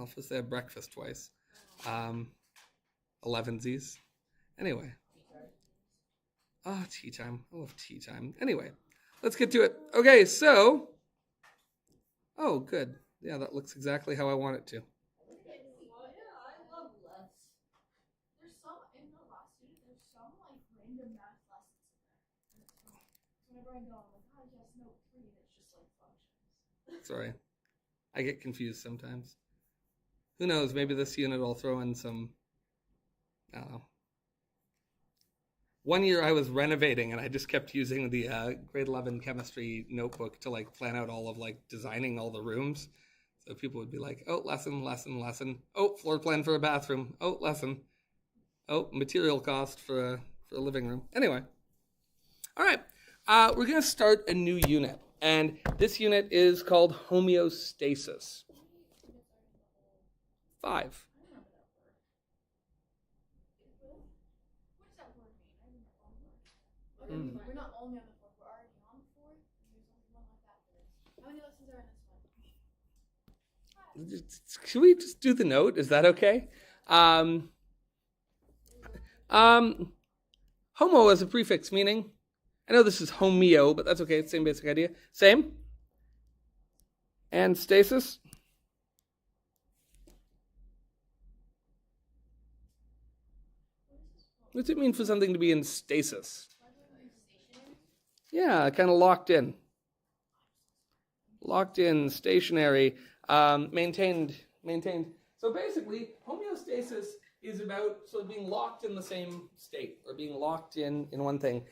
alphas. They have breakfast twice. 11sies. Anyway. Oh, tea time. I love tea time. Anyway, let's get to it. Okay, so. Oh, good. Yeah, that looks exactly how I want it to. Sorry. I get confused sometimes. Who knows? Maybe this unit will throw in some, I don't know. One year I was renovating and I just kept using the grade 11 chemistry notebook to like plan out all of like designing all the rooms. So people would be like, oh, lesson. Oh, floor plan for a bathroom. Oh, lesson. Oh, material cost for a living room. Anyway. All right. We're going to start a new unit. And this unit is called Homeostasis. 5. We're not only on the 4th, we're already on the 4th. There's only one left after this. How many lessons are in this one? Should we just do the note? Is that okay? Homo as a prefix meaning. I know this is homeo, but that's okay. It's the same basic idea. Same. And stasis. What's it mean for something to be in stasis? Yeah, kind of locked in. Locked in, stationary, maintained. So basically, homeostasis is about sort of being locked in the same state or being locked in one thing.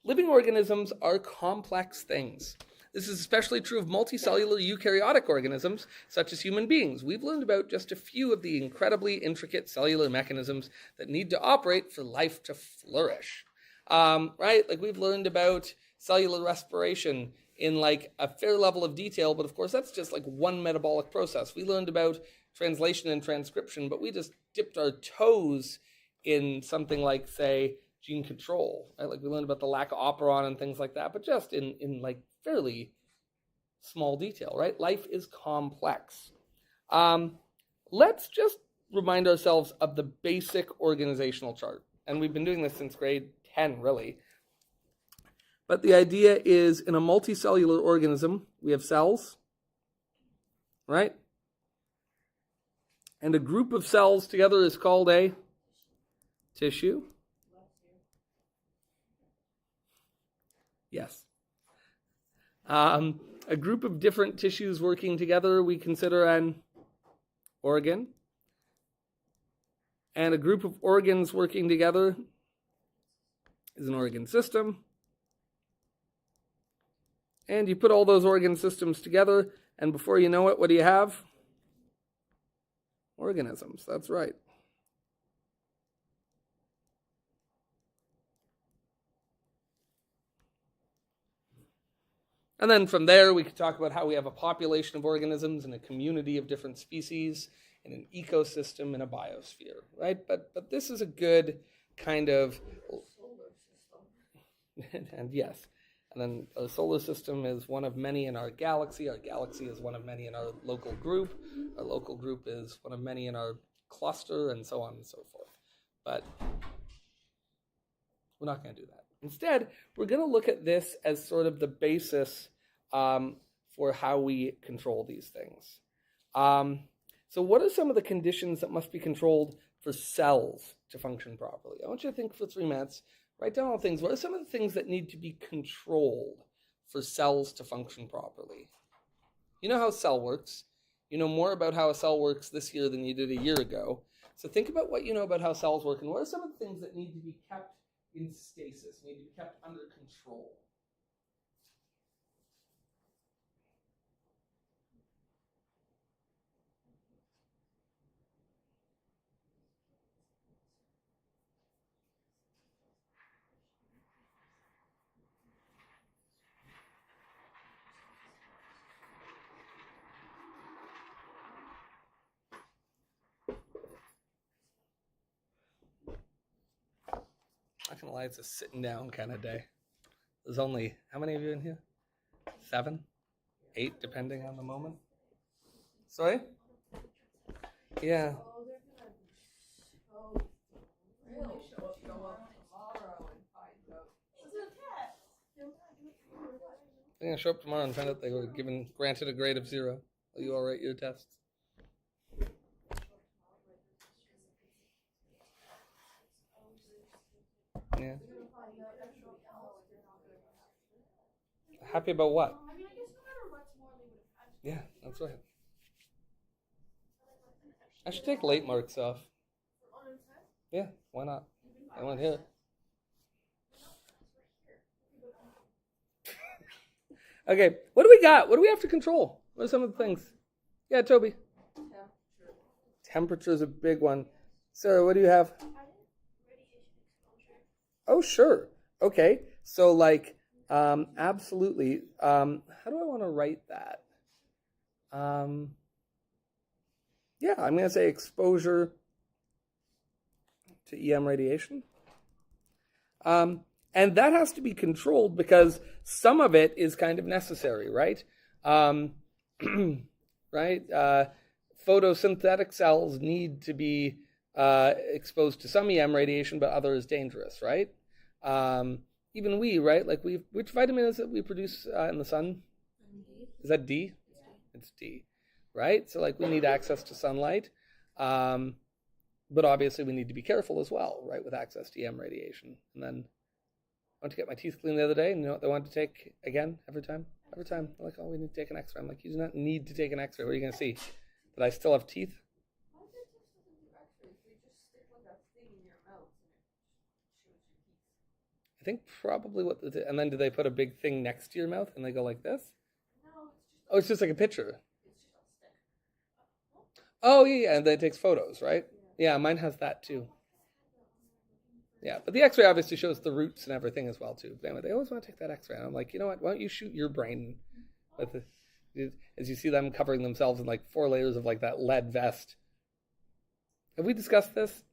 Living organisms are complex things. This is especially true of multicellular eukaryotic organisms, such as human beings. We've learned about just a few of the incredibly intricate cellular mechanisms that need to operate for life to flourish. Right? Like we've learned about cellular respiration in like a fair level of detail, but of course that's just like one metabolic process. We learned about translation and transcription, but we just dipped our toes in something like, say, gene control, right? Like we learned about the lac operon and things like that, but just in like fairly small detail, right? Life is complex. Let's just remind ourselves of the basic organizational chart. And we've been doing this since grade 10, really. But the idea is in a multicellular organism, we have cells, right? And a group of cells together is called a tissue. Yes. A group of different tissues working together we consider an organ. And a group of organs working together is an organ system. And you put all those organ systems together, and before you know it, what do you have? Organisms, that's right. And then from there, we could talk about how we have a population of organisms and a community of different species and an ecosystem and a biosphere, right? But this is a good kind of... and yes. And then our solar system is one of many in our galaxy. Our galaxy is one of many in our local group. Our local group is one of many in our cluster, and so on and so forth. But we're not going to do that. Instead, we're going to look at this as sort of the basis for how we control these things. So what are some of the conditions that must be controlled for cells to function properly? I want you to think for 3 minutes. Write down all things. What are some of the things that need to be controlled for cells to function properly? You know how a cell works. You know more about how a cell works this year than you did a year ago. So think about what you know about how cells work and what are some of the things that need to be kept in stasis, need to be kept under control. Not gonna lie, it's a sitting down kind of day. There's only, how many of you in here? 7, 8, depending on the moment. Sorry? Yeah. Oh, they're gonna be so Really? Show up tomorrow and find out. It's a test. They're gonna do it for you. They're gonna show up tomorrow and find out they were granted a grade of 0. Will you all write your tests? Yeah. Happy about what? I mean, I guess no matter what's more, they would have had to. Yeah, that's right. I should take late marks off. On a test? Yeah, why not? I want to hear it. Okay, what do we got? What do we have to control? What are some of the things? Yeah, Toby. Temperature is a big one. Sarah, what do you have? Radiation exposure. Oh, sure. Okay, so like, absolutely. How do I want to write that? Yeah, I'm going to say exposure to EM radiation. And that has to be controlled because some of it is kind of necessary, right? Right? Photosynthetic cells need to be exposed to some EM radiation, but other is dangerous, right? Even we, right? Like which vitamin is it we produce in the sun? Is that D? It's D, right? So like we need access to sunlight. But obviously we need to be careful as well, right, with access to EM radiation. And then I went to get my teeth cleaned the other day, and you know what they wanted to take again every time? Every time. They're like, oh, we need to take an x-ray. I'm like, you do not need to take an x-ray. What are you going to see? That I still have teeth? Why does it just doesn't do x-rays? They just stick like a thing in your mouth and it shows your teeth. I think probably and then do they put a big thing next to your mouth and they go like this? No, it's just. Oh, it's just like a picture. It's just a stick. Oh, yeah, and then it takes photos, right? Yeah, mine has that too. Yeah, but the x-ray obviously shows the roots and everything as well too. But anyway, they always want to take that x-ray. And I'm like, you know what? Why don't you shoot your brain with as you see them covering themselves in like 4 layers of like that lead vest. Have we discussed this?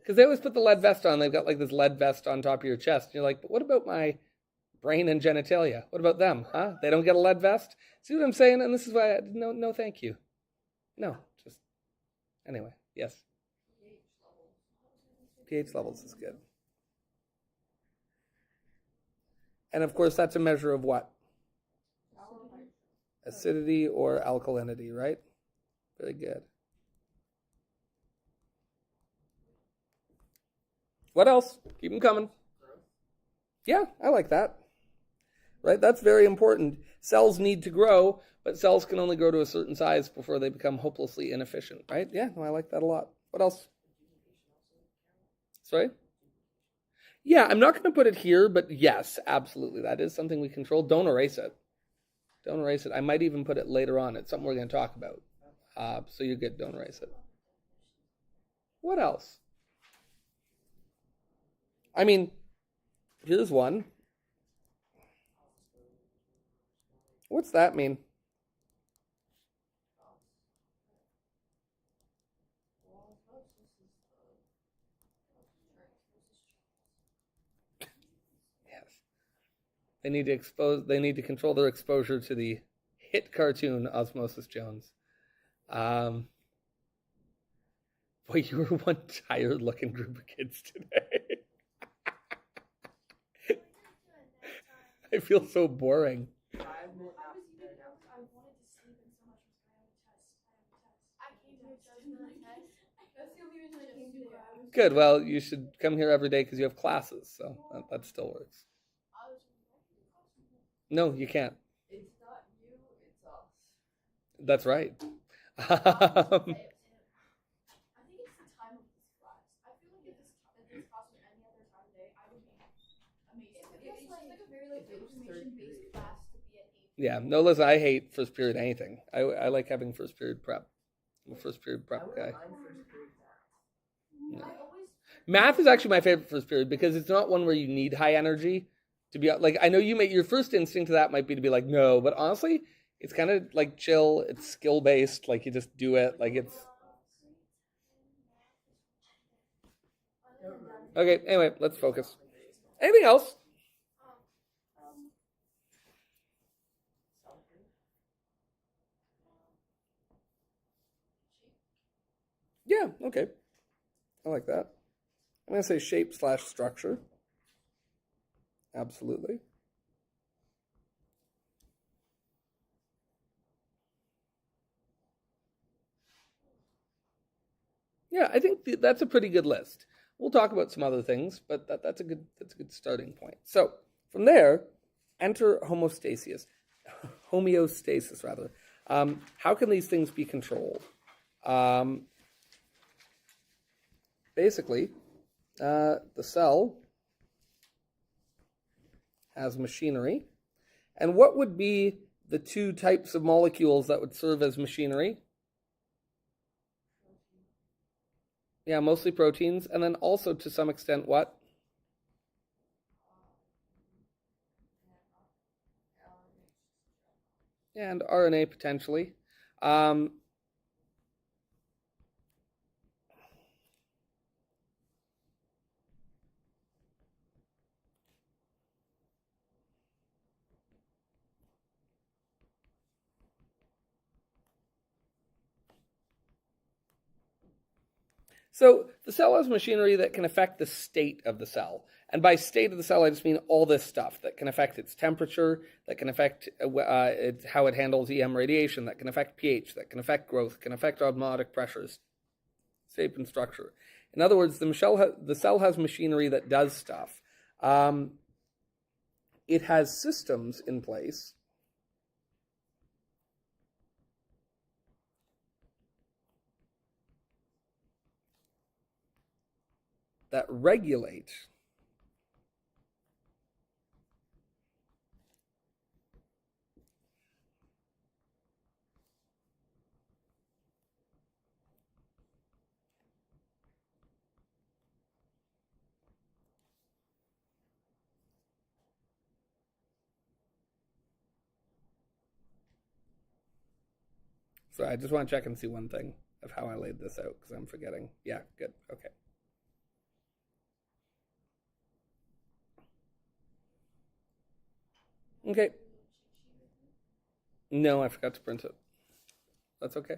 Because they always put the lead vest on. They've got like this lead vest on top of your chest. And you're like, but what about my brain and genitalia? What about them? Huh? They don't get a lead vest? See what I'm saying? And this is why no, thank you. No, just anyway. Yes. pH levels is good. And of course, that's a measure of what? Acidity or alkalinity, right? Very good. What else? Keep them coming. Yeah, I like that. Right? That's very important. Cells need to grow, but cells can only grow to a certain size before they become hopelessly inefficient, right? Yeah, no, I like that a lot. What else? Sorry? Yeah, I'm not going to put it here, but yes, absolutely. That is something we control. Don't erase it. Don't erase it. I might even put it later on. It's something we're going to talk about. So you're good. Don't erase it. What else? I mean, here's one. What's that mean? Yes. They need to control their exposure to the hit cartoon Osmosis Jones. Boy, you were one tired looking group of kids today. I feel so boring. I wanted to sleep in so much because I have a test. I came here just for the test. That's the only reason I came today. Good. Well, you should come here every day because you have classes, so that still works. No, you can't. It's not you, it's us. That's right. I think it's the time of this class. I feel like if this class was any other time of day, I would be amazing. It's like a very information-based class to be at 8. Yeah. No, listen, I hate first period anything. I like having first period prep. I'm a first period prep guy. No. Math is actually my favorite first period because it's not one where you need high energy to be like. I know your first instinct to that might be to be like no, but honestly, it's kind of like chill. It's skill based. Like you just do it. Like it's okay. Anyway, let's focus. Anything else? Yeah, okay. I like that. I'm going to say shape/structure. Absolutely. Yeah, I think that's a pretty good list. We'll talk about some other things, but that's a good starting point. So from there, enter homeostasis. Homeostasis, rather. How can these things be controlled? Basically, the cell has machinery. And what would be the two types of molecules that would serve as machinery? Yeah, mostly proteins. And then also, to some extent, what? And RNA, potentially. So the cell has machinery that can affect the state of the cell. And by state of the cell, I just mean all this stuff that can affect its temperature, that can affect how it handles EM radiation, that can affect pH, that can affect growth, can affect osmotic pressures, shape and structure. In other words, the cell has machinery that does stuff. It has systems in place that regulate So I just want to check and see one thing of how I laid this out because I'm forgetting. Yeah, good. Okay. Okay. No, I forgot to print it. That's okay.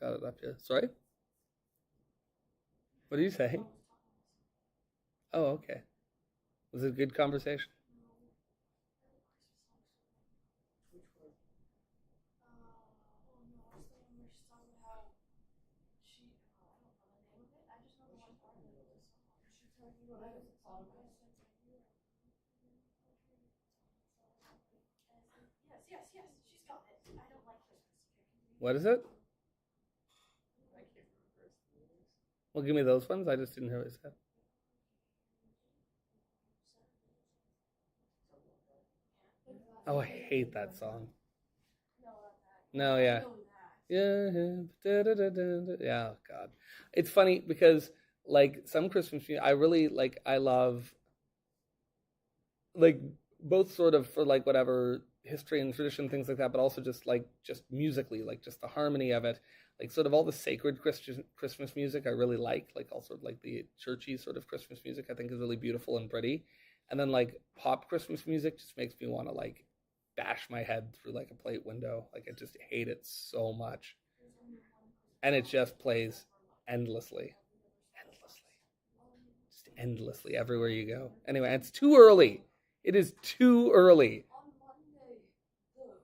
Got it up here. Sorry? What are you saying? Oh, okay. Was it a good conversation? Yes, she's got it. I don't like Christmas. What is it? Well, give me those ones. I just didn't hear what it said. Oh, I hate that song. No, yeah. Yeah, yeah, oh, God. It's funny because, like, some Christmas music, I love, like, both sort of for, like, whatever history and tradition, things like that, but also just musically, like, just the harmony of it. Like, sort of all the sacred Christmas music I really like also, like, the churchy sort of Christmas music I think is really beautiful and pretty. And then, like, pop Christmas music just makes me want to, like, bash my head through like a plate window. Like I just hate it so much. And it just plays endlessly. Just endlessly everywhere you go. Anyway, it's too early. It is too early. On Monday, the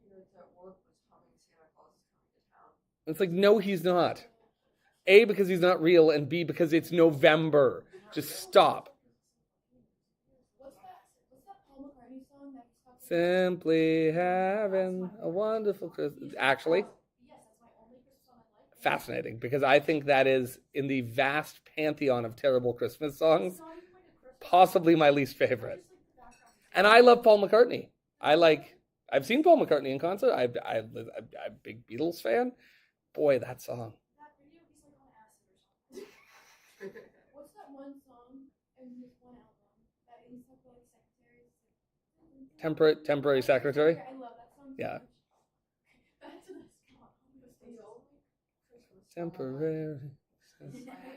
security guards at work was humming Santa Claus is coming to town. It's like, no, he's not. A, because he's not real, and B, because it's November. Just stop. What's that Paul McCartney song that he's talking Simply having a wonderful Christmas. Actually, yes, that's my only Christmas song I like. fascinating, because I think that is in the vast pantheon of terrible Christmas songs, possibly my least favorite. And I love Paul McCartney. I've seen Paul McCartney in concert. I'm a big Beatles fan. Boy, that song. That video, he's like on acid or something. What's that one song in his one album that he's like secretary? Temporary Secretary. I love that song. Yeah. That's a nice song. Temporary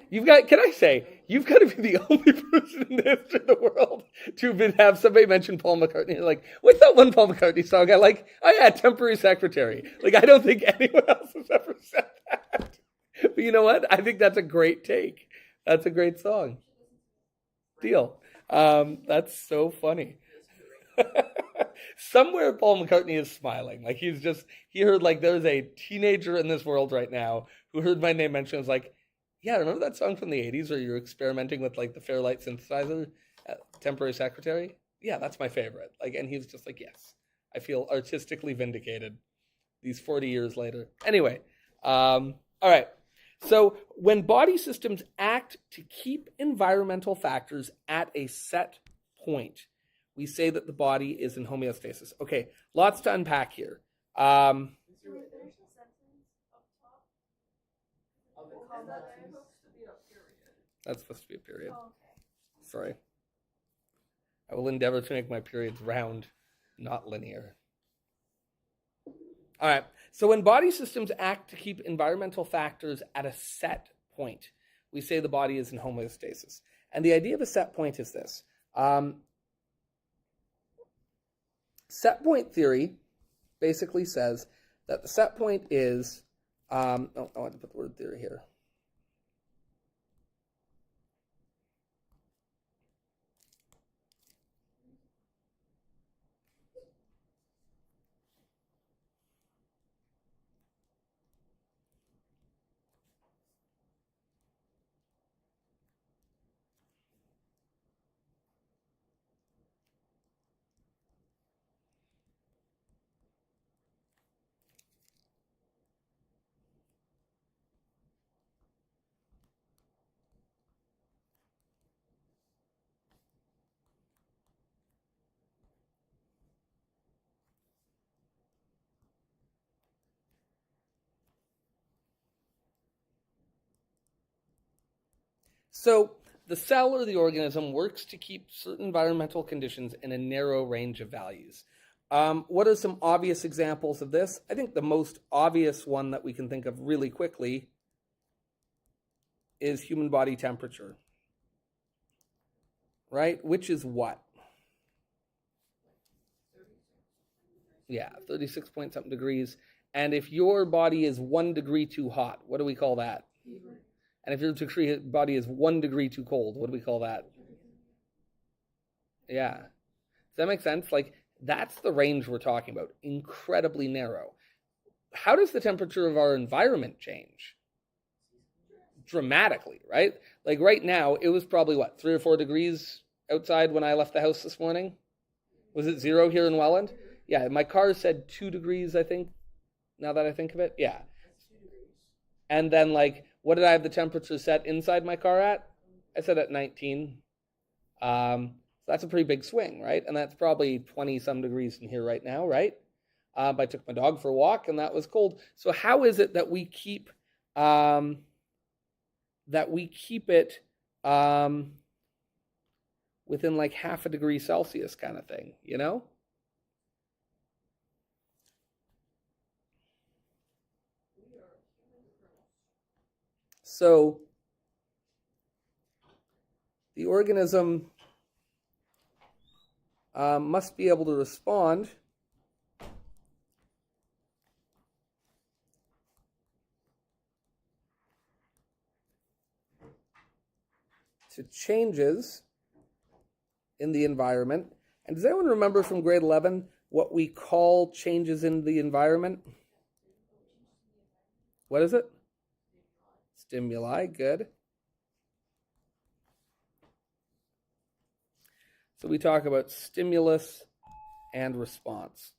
You've got to be the only person in the history of the world to have somebody mention Paul McCartney. You're like, what's that one Paul McCartney song? I like, oh yeah, Temporary Secretary. Like, I don't think anyone else has ever said that. But you know what? I think that's a great take. That's a great song. Deal. That's so funny. Somewhere Paul McCartney is smiling. Like he heard like there's a teenager in this world right now who heard my name mentioned and was like, yeah, remember that song from the 80s where you're experimenting with like the Fairlight synthesizer, Temporary Secretary? Yeah, that's my favorite. Like, and he's just like, yes, I feel artistically vindicated these 40 years later. Anyway, all right. So when body systems act to keep environmental factors at a set point, we say that the body is in homeostasis. Okay, lots to unpack here. That's supposed to be a period. Oh, okay. Sorry. I will endeavor to make my periods round, not linear. All right. So when body systems act to keep environmental factors at a set point, we say the body is in homeostasis. And the idea of a set point is this. Set point theory basically says that the set point is, I want to put the word theory here. So the cell or the organism works to keep certain environmental conditions in a narrow range of values. What are some obvious examples of this? I think the most obvious one that we can think of really quickly is human body temperature, right? Which is what? Yeah, 36 point something degrees. And if your body is 1 degree too hot, what do we call that? Fever. And if your body is 1 degree too cold, what do we call that? Yeah. Does that make sense? Like, that's the range we're talking about. Incredibly narrow. How does the temperature of our environment change? Dramatically, right? Like right now, it was probably 3 or 4 degrees outside when I left the house this morning. Was it 0 here in Welland? Yeah, my car said 2 degrees, I think, now that I think of it. Yeah. And then, like, what did I have the temperature set inside my car at? I said at 19. So that's a pretty big swing, right? And that's probably 20-some degrees in here right now, right? I took my dog for a walk, and that was cold. So how is it that we keep it within like half a degree Celsius kind of thing, you know? So the organism must be able to respond to changes in the environment. And does anyone remember from grade 11 what we call changes in the environment? What is it? Stimuli, good. So we talk about stimulus and response.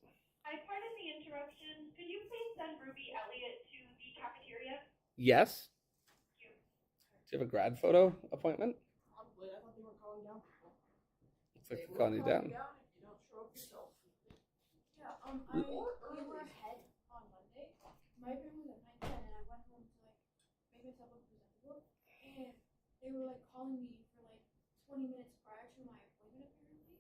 I pardon the interruption. Could you please send Ruby Elliott to the cafeteria? Yes? Thank you. Do you have a grad photo appointment? Probably. I thought they were calling down people. Looks like they're calling you down. You don't show up yourself. Yeah, we were ahead on Monday. My appointment was at 9:10, and I went home to like make myself look presentable. And they were like calling me for like 20 minutes prior to my appointment, apparently.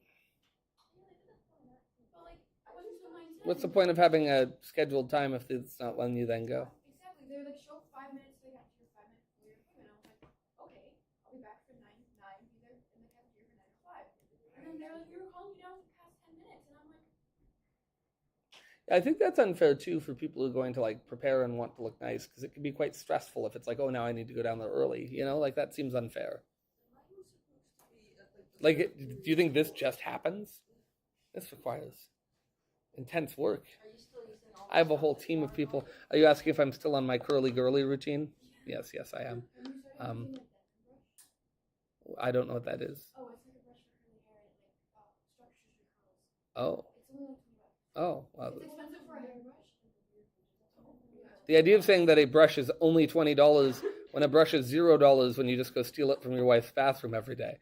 Yeah, they did that for that. But like, I went until 9:10. What's the point of having a scheduled time if it's not letting you then go? Exactly. They were like, show up 5 minutes. They got your 5 minutes for your appointment. I think that's unfair too for people who are going to like prepare and want to look nice, because it can be quite stressful if it's like, oh, now I need to go down there early. Like that seems unfair. Like, do you think this just happens? This requires intense work. I have a whole team of people. Are you asking if I'm still on my curly girly routine? Yes, I am. I don't know what that is. Oh, it's like a brush for curly hair. It like structures your curls. Oh. It's only like $20. Oh. Well, It's expensive for a hairbrush. the idea of saying that a brush is only $20 when a brush is $0 when you just go steal it from your wife's bathroom every day.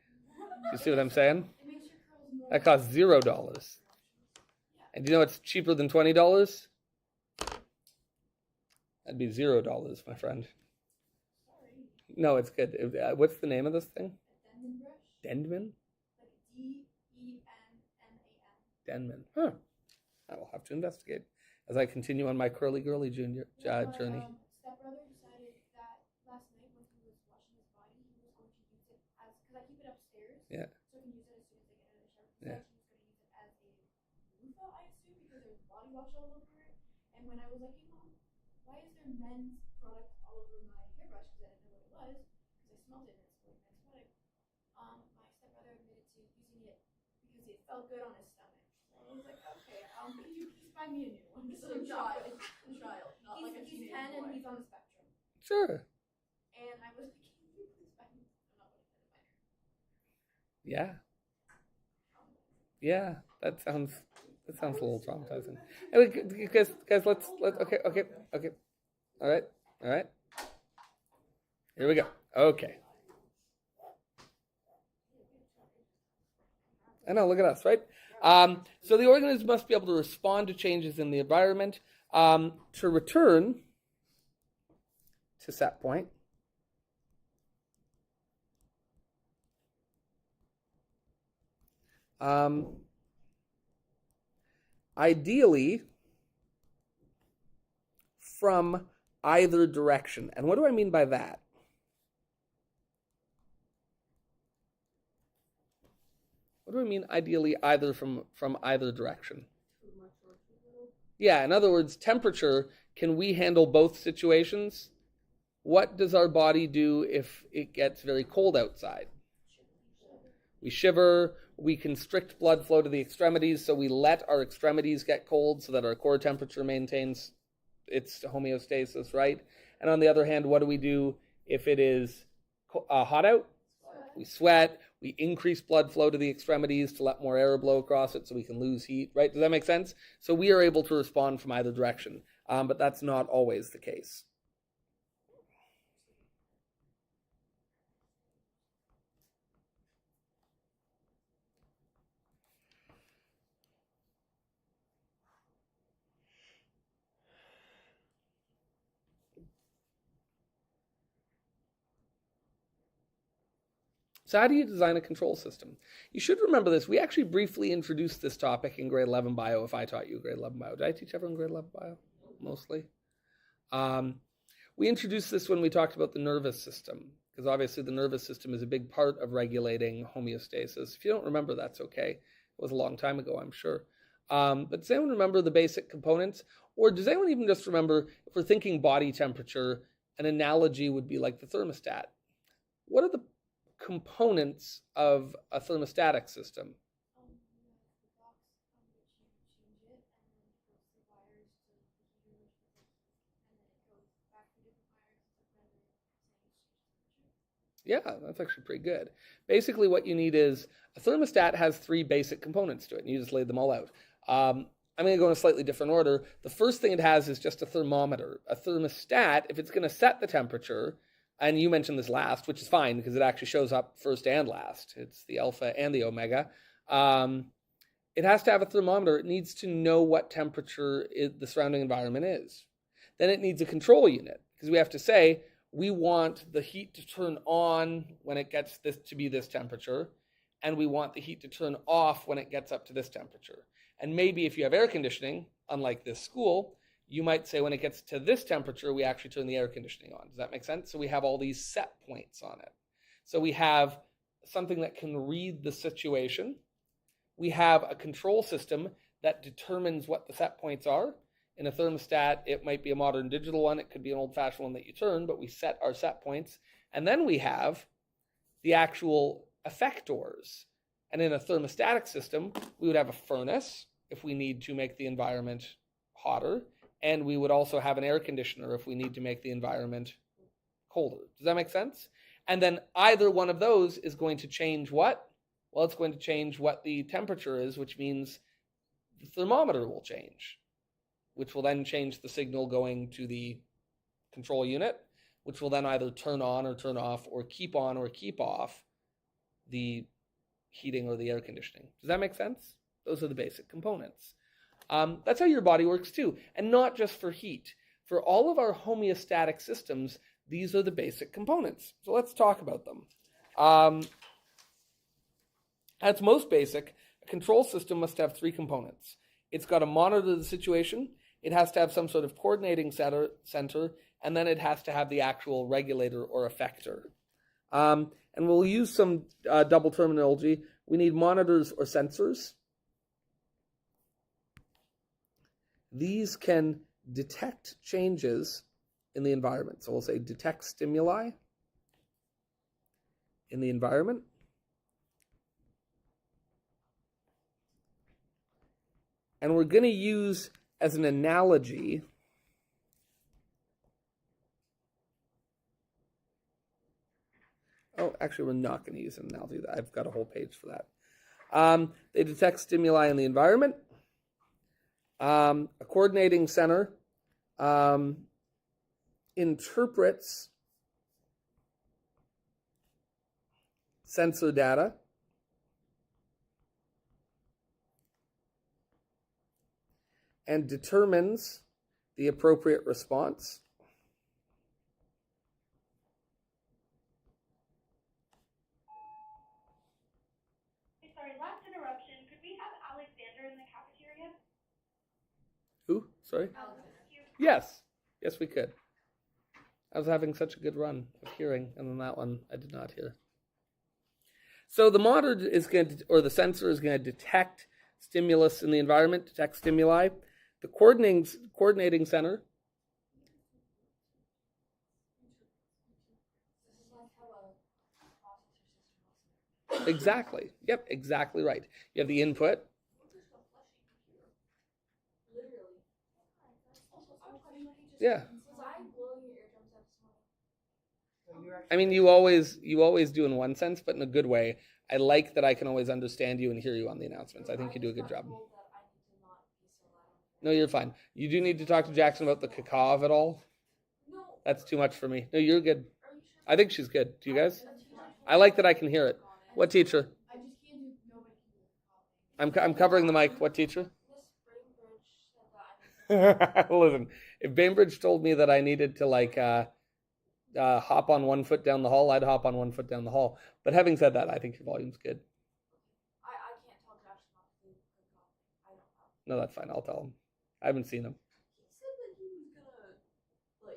You see what I'm saying? It makes your curls more. That costs $0. And do you know what's cheaper than $20? That'd be $0, my friend. Sorry. No, it's good. What's the name of this thing? A Denman brush. Denman? Like Denman. Denman. Huh. I will have to investigate as I continue on my curly girly journey. Stepbrother decided that last night when he was washing his body, he was going to use it as, because I keep it upstairs. Yeah. So I can use it as soon as I get out of the shower. Yeah. He was going to use it as a loofah, I assume, because there's body wash all over it. And when I was like, hey mom, why is there men's product all over my hairbrush? Because I didn't know what it was, because I smelled it and it's really men's product. My stepbrother admitted to using it because it felt good on his stomach. So I was like, okay, could you please buy me a new one? This is a child, not like a He's teenage 10 and boy. he's on the spectrum. Sure. And I was like, can you please buy me? I'm not going to buy her. Yeah. Yeah. That sounds a little traumatizing. Anyway, guys, let's okay. All right. Here we go. Okay. I know, look at us, right? So the organism must be able to respond to changes in the environment to return to set point. Ideally from either direction. And what do I mean by that? What do I mean ideally either from either direction? Yeah, in other words, temperature, can we handle both situations? What does our body do if it gets very cold outside? We shiver, we constrict blood flow to the extremities, so we let our extremities get cold so that our core temperature maintains its homeostasis, right? And on the other hand, what do we do if it is hot out? We sweat, we increase blood flow to the extremities to let more air blow across it so we can lose heat, right? Does that make sense? So we are able to respond from either direction, but that's not always the case. So how do you design a control system? You should remember this. We actually briefly introduced this topic in grade 11 bio if I taught you grade 11 bio. Did I teach everyone grade 11 bio? Mostly. We introduced this when we talked about the nervous system, because obviously the nervous system is a big part of regulating homeostasis. If you don't remember, that's okay. It was a long time ago, I'm sure. But does anyone remember the basic components? Or does anyone even just remember, if we're thinking body temperature, an analogy would be like the thermostat. What are the components of a thermostatic system? The box on which you change it, and then it goes through wires to the heater, which is like, and then it goes back through different wires to whether it's Yeah, that's actually pretty good. Basically, what you need is a thermostat has three basic components to it, and you just laid them all out. I'm going to go in a slightly different order. The first thing it has is just a thermometer. A thermostat, if it's going to set the temperature, and you mentioned this last, which is fine because it actually shows up first and last. It's the alpha and the omega. It has to have a thermometer. It needs to know what temperature the surrounding environment is. Then it needs a control unit because we have to say, we want the heat to turn on when it gets this to be this temperature, and we want the heat to turn off when it gets up to this temperature. And maybe if you have air conditioning, unlike this school, you might say when it gets to this temperature, we actually turn the air conditioning on. Does that make sense? So we have all these set points on it. So we have something that can read the situation. We have a control system that determines what the set points are. In a thermostat, it might be a modern digital one. It could be an old-fashioned one that you turn, but we set our set points. And then we have the actual effectors. And in a thermostatic system, we would have a furnace if we need to make the environment hotter. And we would also have an air conditioner if we need to make the environment colder. Does that make sense? And then either one of those is going to change what? Well, it's going to change what the temperature is, which means the thermometer will change, which will then change the signal going to the control unit, which will then either turn on or turn off or keep on or keep off the heating or the air conditioning. Does that make sense? Those are the basic components. That's how your body works too. And not just for heat. For all of our homeostatic systems, these are the basic components. So let's talk about them. At its most basic, a control system must have three components. It's got to monitor the situation, it has to have some sort of coordinating center, and then it has to have the actual regulator or effector. And we'll use some double terminology. We need monitors or sensors. These can detect changes in the environment. So we'll say detect stimuli in the environment. And we're going to use as an analogy actually, we're not going to use an analogy. I've got a whole page for that. They detect stimuli in the environment. A coordinating center interprets sensor data and determines the appropriate response. Sorry, last interruption. Could we have Alexander in the cafeteria? Who? Sorry? Alexander. Yes. Yes, we could. I was having such a good run of hearing, and then that one I did not hear. So the monitor is going to, or the sensor is going to detect stimulus in the environment, detect stimuli. The coordinating center. Exactly. Yep, exactly right. You have the input. Yeah. I mean, you always do in one sense, but in a good way. I like that I can always understand you and hear you on the announcements. I think you do a good job. No, you're fine. You do need to talk to Jackson about the cacao of it all. That's too much for me. No, you're good. I think she's good. Do you guys? I like that I can hear it. What teacher? I just can't do nobody. I'm covering the mic. What teacher? Listen, if Bainbridge told me that I needed to hop on one foot down the hall, I'd hop on one foot down the hall. But having said that, I think your volume's good. I can't tell Josh not to do I don't know. No, that's fine. I'll tell him. I haven't seen him. He said that he was gonna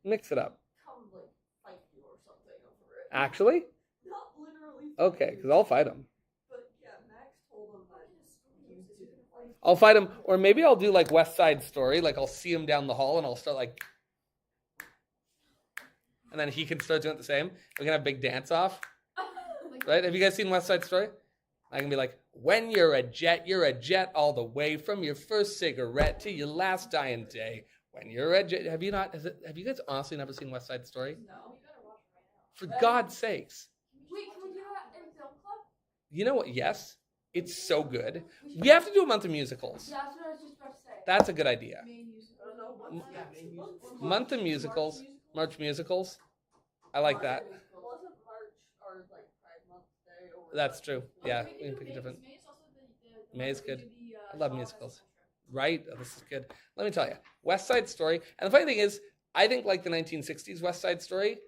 Mix it up. come fight you or something over it. Actually? Not literally. Okay, because I'll fight him. But yeah, Max told him that he was gonna fight. I'll fight him, or maybe I'll do West Side Story. I'll see him down the hall and I'll start and then he can start doing it the same. We can have a big dance off. Right? Have you guys seen West Side Story? I can be like, when you're a jet all the way from your first cigarette to your last dying day. When you're a jet. Have you you guys honestly never seen West Side Story? No. For God's sakes. Wait, can we do that in film club? You know what? Yes. It's so good. We have to do a month of musicals. Yeah, that's what I was just about to say. That's a good idea. Main musical. I don't know what's Month of musicals. March musicals. I like that. Wasn't March or Pride Month Day? Or That's true. Yeah, We we can do pick a May, different. 'cause May is also the May is month where good. we do the, I love Shaw musicals. Festival. Right? Oh, this is good. Let me tell you, West Side Story. And the funny thing is, I think the 1960s West Side Story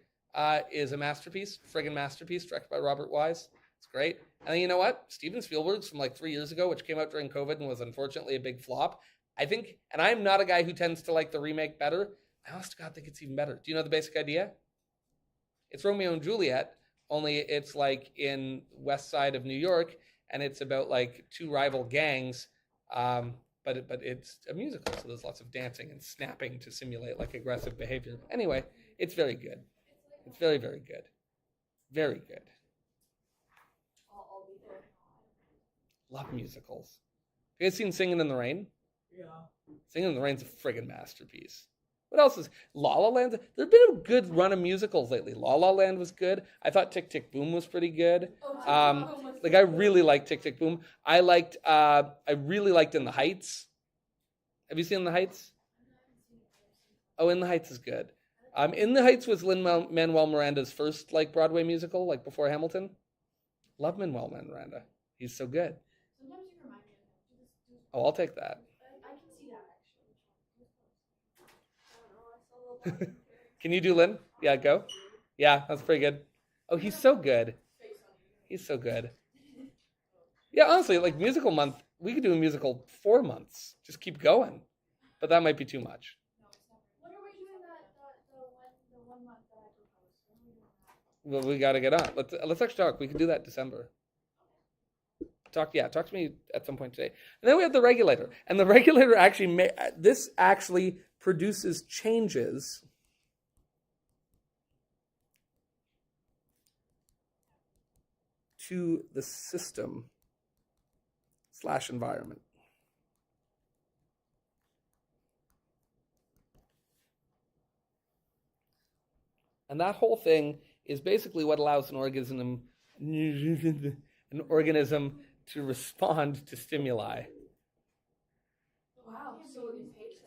is a masterpiece, friggin' masterpiece, directed by Robert Wise. It's great. And then you know what? Steven Spielberg's from 3 years ago, which came out during COVID and was unfortunately a big flop. I think, and I'm not a guy who tends to like the remake better. I honest to God think it's even better. Do you know the basic idea? It's Romeo and Juliet, only it's in West Side of New York, and it's about two rival gangs But it's a musical, so there's lots of dancing and snapping to simulate like aggressive behavior. Anyway, it's very good. It's very, very good. Very good. I'll be there. Love musicals. You guys seen Singing in the Rain? Yeah. Singing in the Rain's a friggin' masterpiece. What else is La La Land? There's been a good run of musicals lately. La La Land was good. I thought Tick Tick Boom was pretty good. Like I really liked Tick Tick Boom. I really liked In the Heights. Have you seen In the Heights? Oh, In the Heights is good. In the Heights was Lin-Manuel Miranda's first like Broadway musical, like before Hamilton. Love Lin-Manuel Miranda. He's so good. Sometimes you remind me of him. Oh, I'll take that. I can see that actually. I don't know. I saw a little Can you do Lin? Yeah, go. Yeah, that's pretty good. Oh, he's so good. He's so good. Yeah, honestly, like musical month, we could do a musical 4 months. Just keep going. But that might be too much. What are we doing the one month that I proposed? When are we doing that? Well, we got to get on. Let's actually talk. We can do that in December. Talk to me at some point today. And then we have the regulator. And the regulator actually, this actually produces changes to the system / environment. And that whole thing is basically what allows an organism to respond to stimuli. Wow, so impatient.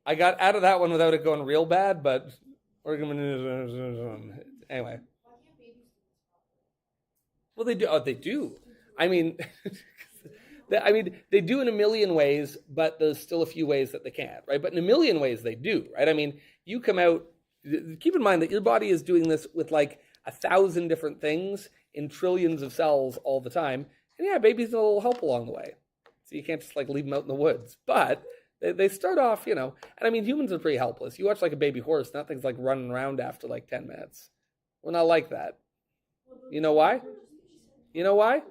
I got out of that one without it going real bad, but organism. Anyway. Why can't babies do this properly? Well, they do. Oh, they do. I mean, they do in a million ways, but there's still a few ways that they can't, right? But in a million ways they do, right? I mean, you come out. Keep in mind that your body is doing this with like 1,000 different things in trillions of cells all the time. And yeah, babies need a little help along the way. So you can't just like leave them out in the woods. But they start off, and I mean, humans are pretty helpless. You watch like a baby horse, that thing's like running around after like 10 minutes. We're not like that. You know why? You know why?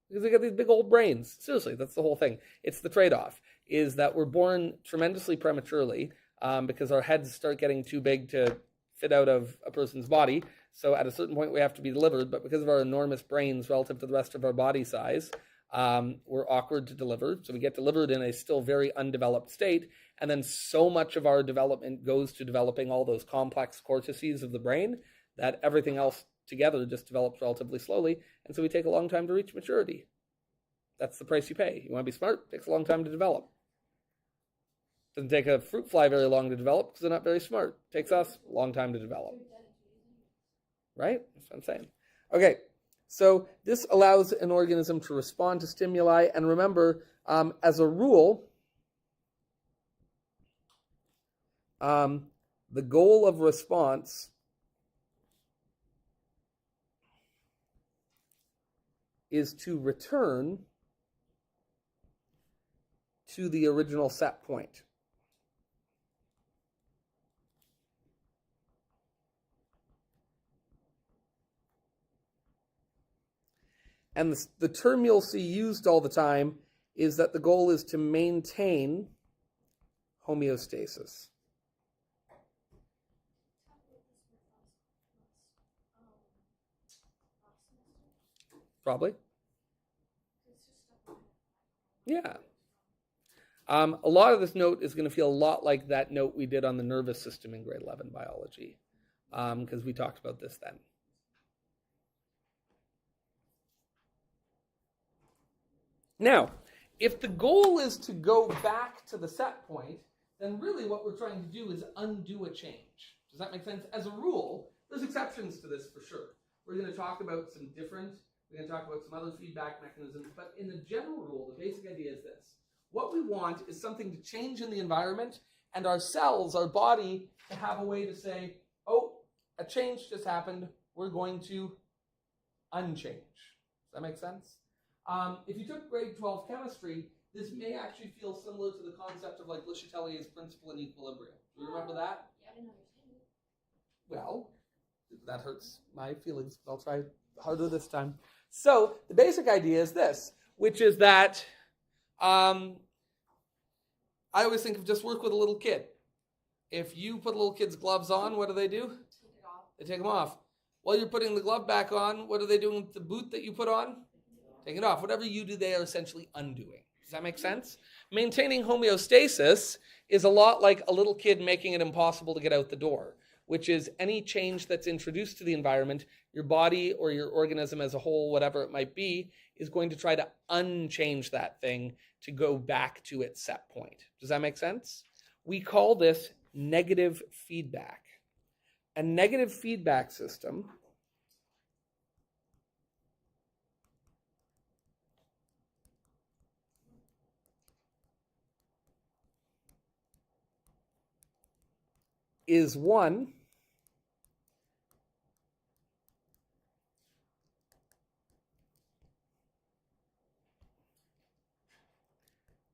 Because they got these big old brains. Seriously, that's the whole thing. It's the trade-off, is that we're born tremendously prematurely because our heads start getting too big to fit out of a person's body. So at a certain point, we have to be delivered. But because of our enormous brains relative to the rest of our body size, we're awkward to deliver. So we get delivered in a still very undeveloped state. And then so much of our development goes to developing all those complex cortices of the brain that everything else together just develops relatively slowly. And so we take a long time to reach maturity. That's the price you pay. You want to be smart? It takes a long time to develop. Doesn't take a fruit fly very long to develop because they're not very smart. It takes us a long time to develop. Right? That's what I'm saying. Okay, so this allows an organism to respond to stimuli. And remember, as a rule, the goal of response is to return to the original set point. And the term you'll see used all the time is that the goal is to maintain homeostasis. Probably. Yeah. A lot of this note is going to feel a lot like that note we did on the nervous system in grade 11 biology, because we talked about this then. Now, if the goal is to go back to the set point, then really what we're trying to do is undo a change. Does that make sense? As a rule, there's exceptions to this for sure. We're going to talk about some different, we're going to talk about some other feedback mechanisms, but in the general rule, the basic idea is this. What we want is something to change in the environment, and our cells, our body, to have a way to say, oh, a change just happened, we're going to unchange. Does that make sense? If you took grade 12 chemistry, this may actually feel similar to the concept of like Le Chatelier's principle in equilibrium. Do you remember that? Yeah, I didn't understand it. Well, that hurts my feelings, but I'll try harder this time. So the basic idea is this, which is that I always think of just work with a little kid. If you put a little kid's gloves on, what do? Take it off. They take them off. While you're putting the glove back on, what are they doing with the boot that you put on? Take it off. Whatever you do, they are essentially undoing. Does that make sense? Maintaining homeostasis is a lot like a little kid making it impossible to get out the door, which is any change that's introduced to the environment, your body or your organism as a whole, whatever it might be, is going to try to unchange that thing to go back to its set point. Does that make sense? We call this negative feedback. A negative feedback system is one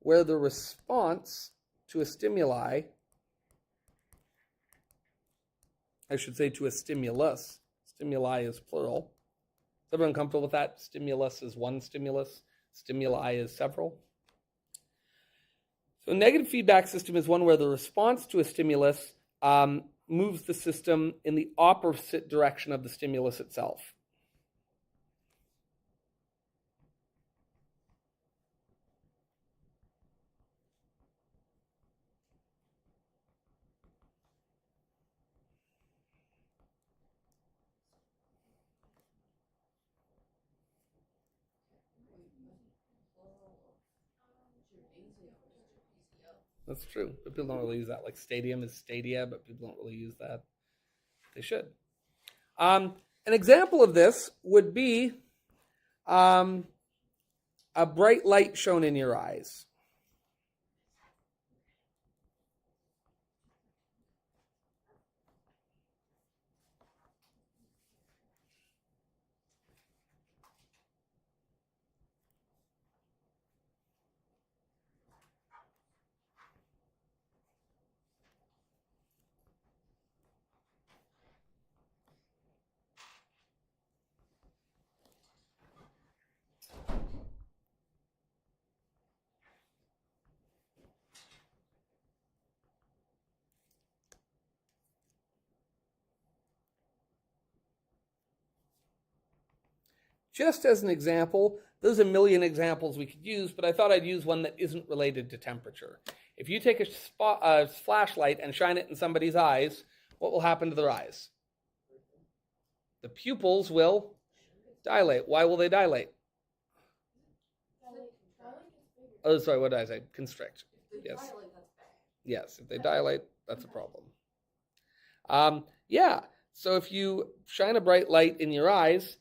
where the response to a stimuli, I should say to a stimulus, stimuli is plural. Is everyone comfortable with that? Stimulus is one stimulus, stimuli is several. So a negative feedback system is one where the response to a stimulus moves the system in the opposite direction of the stimulus itself. That's true, but people don't really use that. Like stadium is stadia, but people don't really use that. They should. An example of this would be a bright light shown in your eyes. Just as an example, there's a million examples we could use, but I thought I'd use one that isn't related to temperature. If you take a flashlight and shine it in somebody's eyes, what will happen to their eyes? The pupils will dilate. Why will they dilate? Oh, sorry, what did I say? Constrict. Yes. Dilate, that's bad. Yes, if they dilate, that's a problem. Yeah, so if you shine a bright light in your eyes,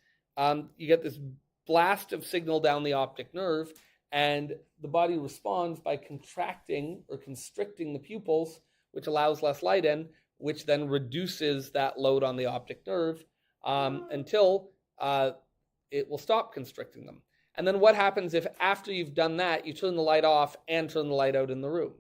you get this blast of signal down the optic nerve, and the body responds by contracting or constricting the pupils, which allows less light in, which then reduces that load on the optic nerve until it will stop constricting them. And then what happens if after you've done that, you turn the light off and turn the light out in the room?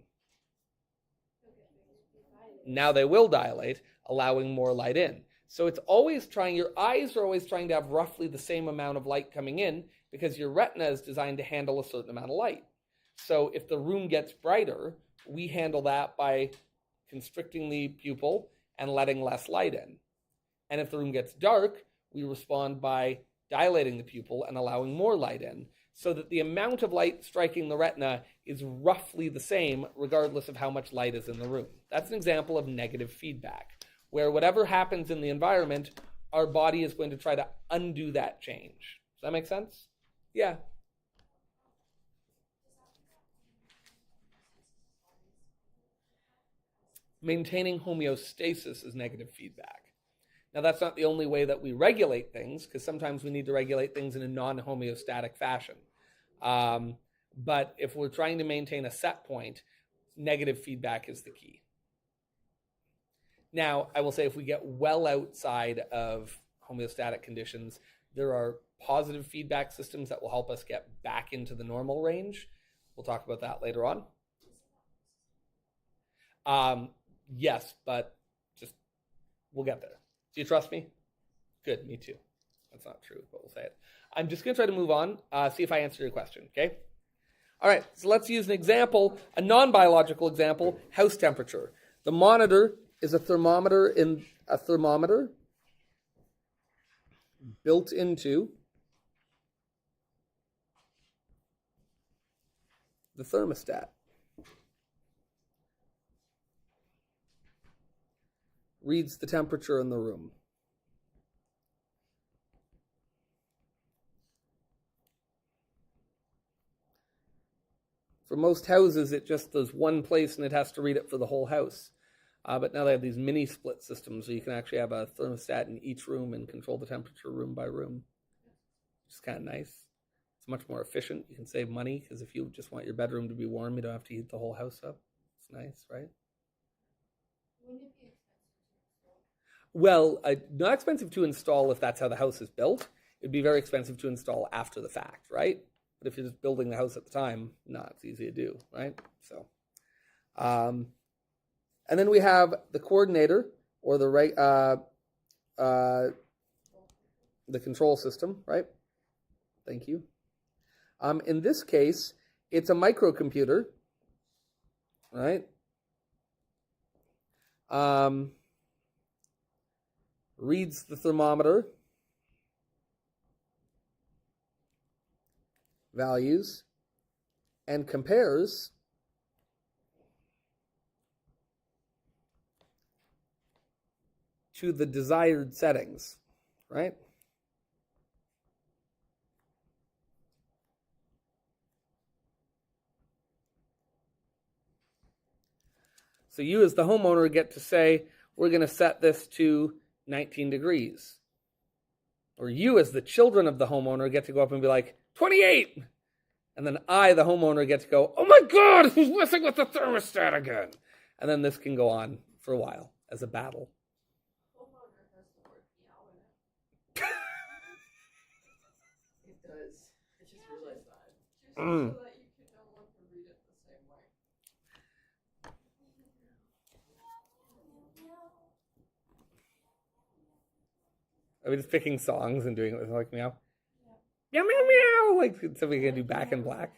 Now they will dilate, allowing more light in. So it's always your eyes are always trying to have roughly the same amount of light coming in because your retina is designed to handle a certain amount of light. So if the room gets brighter, we handle that by constricting the pupil and letting less light in. And if the room gets dark, we respond by dilating the pupil and allowing more light in, so that the amount of light striking the retina is roughly the same regardless of how much light is in the room. That's an example of negative feedback, where whatever happens in the environment, our body is going to try to undo that change. Does that make sense? Yeah. Maintaining homeostasis is negative feedback. Now, that's not the only way that we regulate things, because sometimes we need to regulate things in a non-homeostatic fashion. But if we're trying to maintain a set point, negative feedback is the key. Now, I will say if we get well outside of homeostatic conditions, there are positive feedback systems that will help us get back into the normal range. We'll talk about that later on. Yes, but we'll get there. Do you trust me? Good, me too. That's not true, but we'll say it. I'm just going to try to move on, see if I answer your question, okay? All right, so let's use an example, a non-biological example, house temperature. The monitor is a thermometer built into the thermostat. Reads the temperature in the room. For most houses, it just does one place and it has to read it for the whole house. But now they have these mini split systems, so you can actually have a thermostat in each room and control the temperature room by room. Which is kind of nice. It's much more efficient. You can save money because if you just want your bedroom to be warm, you don't have to heat the whole house up. It's nice, right? Wouldn't it be expensive to install? Well, not expensive to install if that's how the house is built. It'd be very expensive to install after the fact, right? But if you're just building the house at the time, it's easy to do, right? So, and then we have the coordinator or the control system, right? Thank you. In this case, it's a microcomputer, right? Reads the thermometer values and compares to the desired settings, right? So you as the homeowner get to say, we're going to set this to 19 degrees. Or you as the children of the homeowner get to go up and be like, 28! And then I, the homeowner, get to go, oh my God, who's messing with the thermostat again? And then this can go on for a while as a battle. Homeowner has the word meow in it. It does. I just realized that. Just so that you can know when to read it the same way. Are we just picking songs and doing it with like meow? Meow, meow, meow! Like somebody can do Back in Black.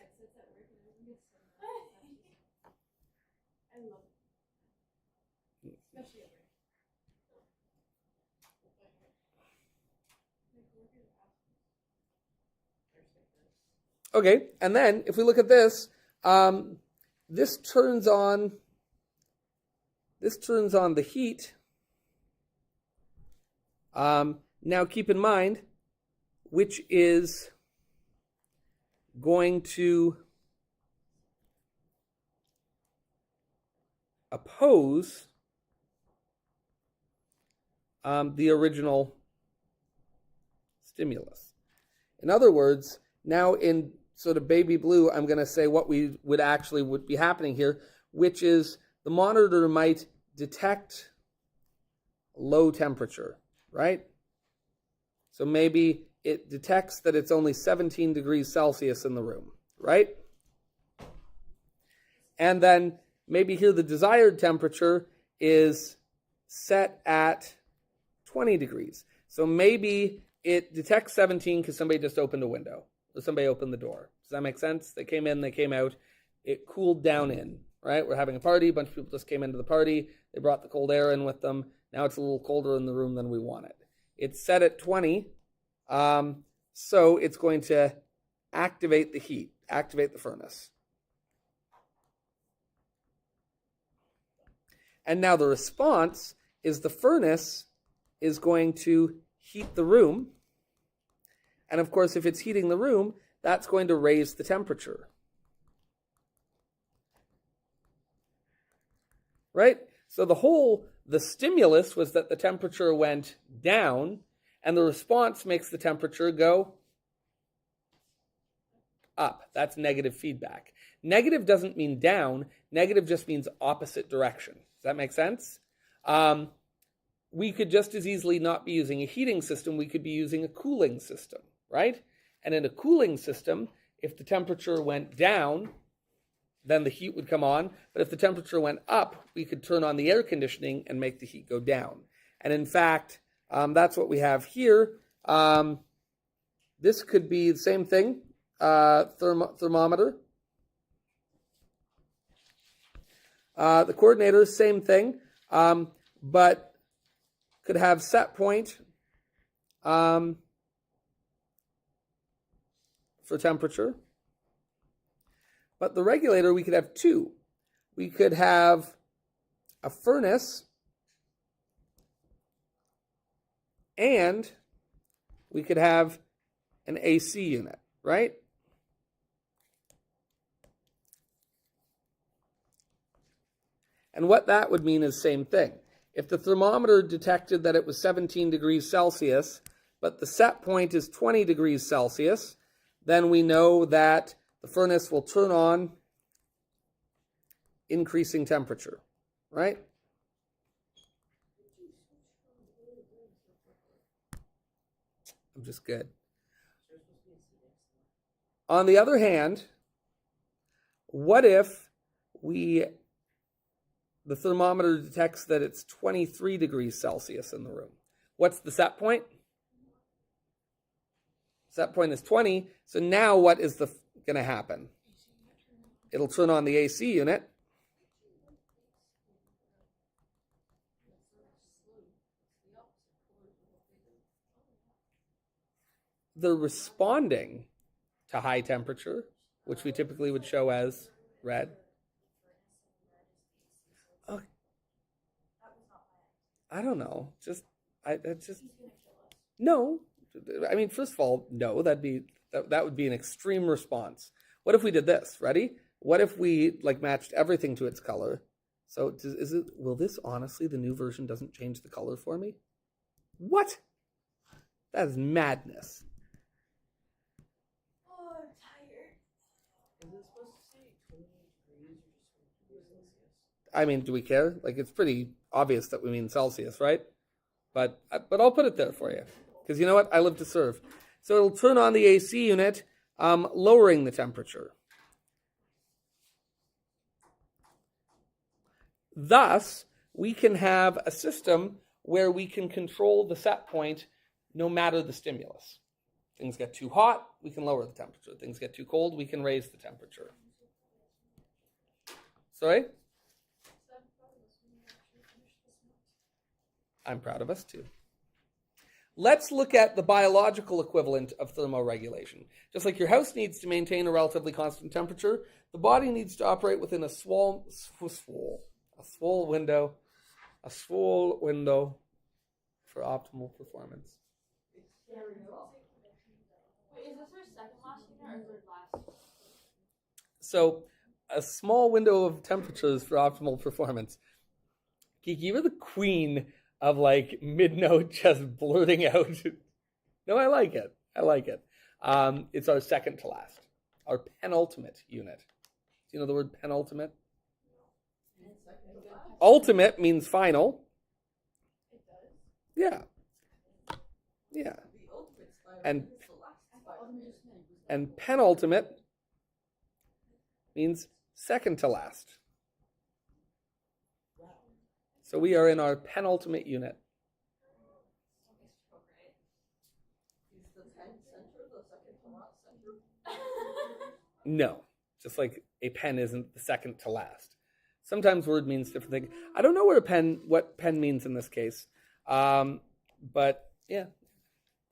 I love it. Especially at work. Okay, and then if we look at this, this turns on the heat. Now keep in mind, which is going to oppose the original stimulus. In other words, now in sort of baby blue, I'm going to say what would be happening here, which is the monitor might detect low temperature, right? So maybe it detects that it's only 17 degrees Celsius in the room, right? And then maybe here the desired temperature is set at 20 degrees. So maybe it detects 17 because somebody just opened a window or somebody opened the door. Does that make sense? They came in, they came out. It cooled down in, right? We're having a party. A bunch of people just came into the party. They brought the cold air in with them. Now it's a little colder in the room than we want it. It's set at 20. So it's going to activate the heat, activate the furnace. And now the response is the furnace is going to heat the room. And of course, if it's heating the room, that's going to raise the temperature. Right? So the stimulus was that the temperature went down, and the response makes the temperature go up. That's negative feedback. Negative doesn't mean down. Negative just means opposite direction. Does that make sense? We could just as easily not be using a heating system. We could be using a cooling system, right? And in a cooling system, if the temperature went down, then the heat would come on. But if the temperature went up, we could turn on the air conditioning and make the heat go down. And in fact, that's what we have here. This could be the same thing, thermometer, The coordinators, same thing, but could have set point for temperature. But the regulator, we could have two. We could have a furnace, and we could have an AC unit, right? And what that would mean is same thing. If the thermometer detected that it was 17 degrees Celsius, but the set point is 20 degrees Celsius, then we know that the furnace will turn on, increasing temperature, right? I'm just good. On the other hand, what if the thermometer detects that it's 23 degrees Celsius in the room? What's the set point? Set point is 20. So now what is going to happen? It'll turn on the AC unit. They're responding to high temperature, which we typically would show as red. Oh, I don't know. No. I mean, first of all, no. That would be an extreme response. What if we did this? Ready? What if we matched everything to its color? So will this honestly, the new version doesn't change the color for me? What? That is madness. Oh, I'm tired. Is it supposed to say 28 degrees or just 20 degrees Celsius? I mean, do we care? It's pretty obvious that we mean Celsius, right? But I'll put it there for you. Because you know what? I live to serve. So it'll turn on the AC unit, lowering the temperature. Thus, we can have a system where we can control the set point no matter the stimulus. Things get too hot, we can lower the temperature. Things get too cold, we can raise the temperature. Sorry? I'm proud of us too. Let's look at the biological equivalent of thermoregulation. Just like your house needs to maintain a relatively constant temperature, the body needs to operate within a swole window for optimal performance. Wait, is this our second last unit or third last? So, a small window of temperatures for optimal performance. Kiki, you were the queen of mid-note just blurting out. No, I like it. It's our second to last. Our penultimate unit. Do you know the word penultimate? Ultimate means final. It does. Yeah. The ultimate spider is the last spider. And penultimate means second to last. So we are in our penultimate unit. Is the pen center the second to last center? No, just like a pen isn't the second to last. Sometimes word means different things. I don't know what pen means in this case. But yeah,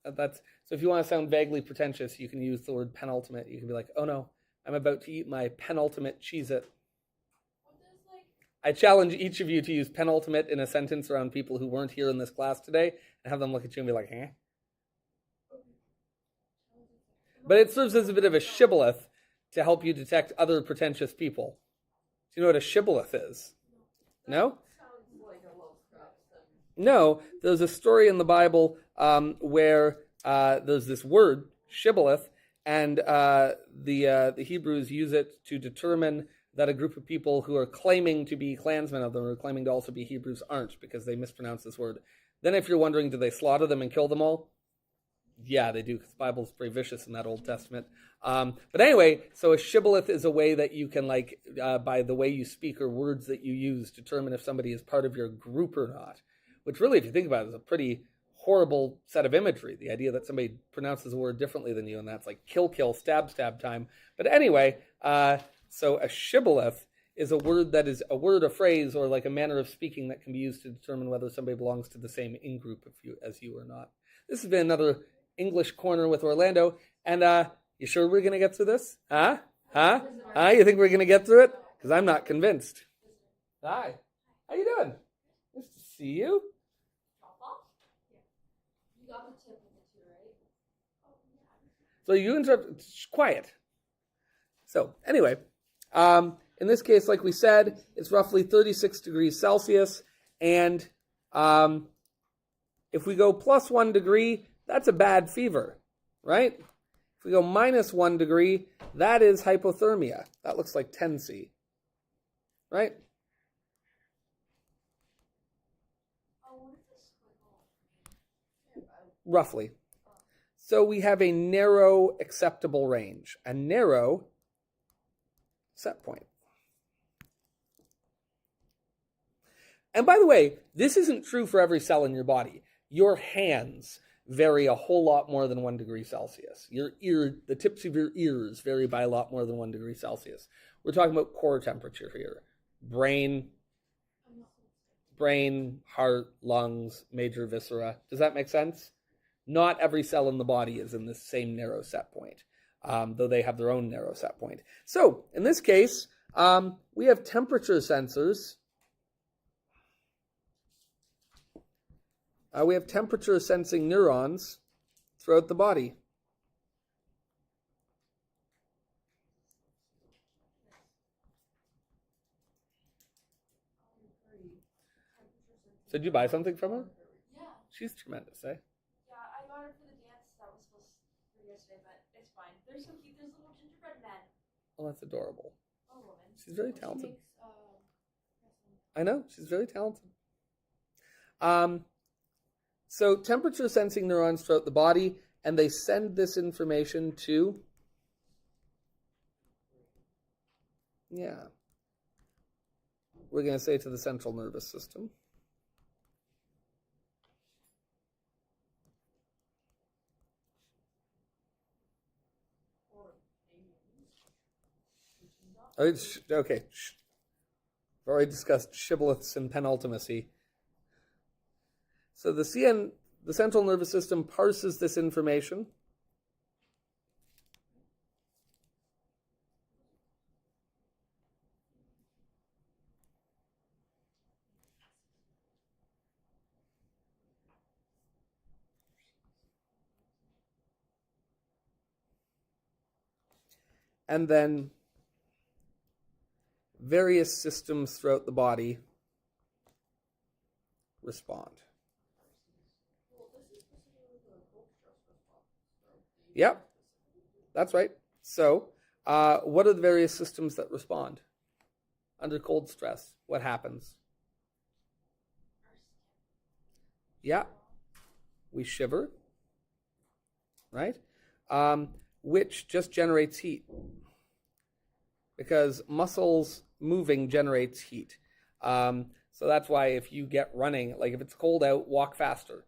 that's so if you want to sound vaguely pretentious, you can use the word penultimate. You can be like, oh no, I'm about to eat my penultimate Cheez-It. I challenge each of you to use penultimate in a sentence around people who weren't here in this class today and have them look at you and be like, eh? But it serves as a bit of a shibboleth to help you detect other pretentious people. Do you know what a shibboleth is? No? Sounds like a Lovecraft thing. No, there's a story in the Bible where there's this word, shibboleth, and the Hebrews use it to determine that a group of people who are claiming to be clansmen of them or claiming to also be Hebrews aren't because they mispronounce this word. Then if you're wondering, do they slaughter them and kill them all? Yeah, they do, because the Bible's pretty vicious in that Old Testament. But anyway, so a shibboleth is a way that you can, by the way you speak or words that you use, determine if somebody is part of your group or not. Which really, if you think about it, is a pretty horrible set of imagery. The idea that somebody pronounces a word differently than you, and that's like kill, stab time. But anyway, so a shibboleth is a word that is a word, a phrase, or like a manner of speaking that can be used to determine whether somebody belongs to the same in-group as you or not. This has been another English Corner with Orlando. And you sure we're going to get through this? Huh? You think we're going to get through it? Because I'm not convinced. Hi. How you doing? Nice to see you. You got the tip of it too, right? So you interrupt. Quiet. So anyway, in this case, like we said, it's roughly 36 degrees Celsius. And if we go plus 1 degree, that's a bad fever, right? If we go minus 1 degree, that is hypothermia. That looks like 10C, right? Roughly. So we have a narrow acceptable range, a narrow set point. And by the way, this isn't true for every cell in your body. Your hands vary a whole lot more than 1 degree Celsius. The tips of your ears vary by a lot more than 1 degree Celsius. We're talking about core temperature here. Brain, heart, lungs, major viscera. Does that make sense? Not every cell in the body is in the same narrow set point, though they have their own narrow set point. So in this case, we have temperature sensors. We have temperature sensing neurons throughout the body. So did you buy something from her? Yeah. She's tremendous, eh? Yeah, I got her for the dance that was supposed for yesterday, but it's fine. They're so cute. There's little gingerbread men. Oh, that's adorable. Oh, woman. She's very talented. She makes, I know, she's very talented. So temperature sensing neurons throughout the body, and they send this information to, we're going to say to the central nervous system. Okay. We've already discussed shibboleths and penultimacy. So the central nervous system parses this information. And then various systems throughout the body respond. Yep, that's right. So, what are the various systems that respond? Under cold stress, what happens? Yeah, we shiver, right? Which just generates heat. Because muscles moving generates heat. So that's why if you get running, like if it's cold out, walk faster.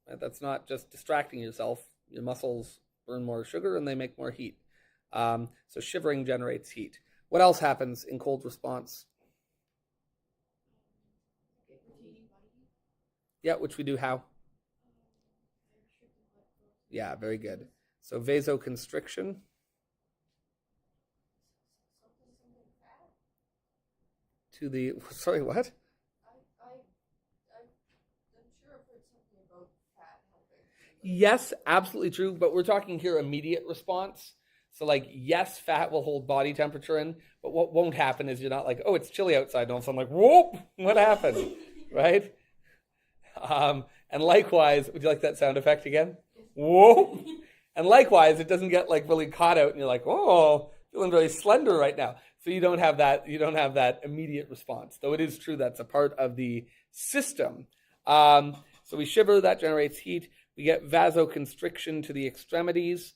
Right? That's not just distracting yourself. Your muscles burn more sugar and they make more heat. So shivering generates heat. What else happens in cold response? Yeah, which we do how? Yeah, very good. So vasoconstriction. To the, sorry, what? I'm sure I've heard something about fat helping. Yes, absolutely true, but we're talking here immediate response. So like, yes, fat will hold body temperature in, but what won't happen is you're not like, oh, it's chilly outside, and all of a sudden like, whoop, what happened, right? And likewise, would you like that sound effect again? Whoop. And likewise, it doesn't get like really caught out and you're like, oh, feeling very slender right now. So you don't have that immediate response, though it is true that's a part of the system. So we shiver, that generates heat. We get vasoconstriction to the extremities,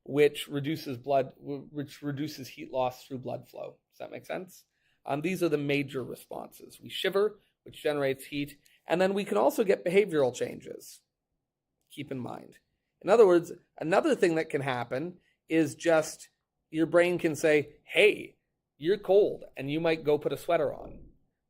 which reduces heat loss through blood flow. Does that make sense? These are the major responses. We shiver, which generates heat, and then we can also get behavioral changes. Keep in mind. In other words, another thing that can happen is just your brain can say, hey, you're cold and you might go put a sweater on,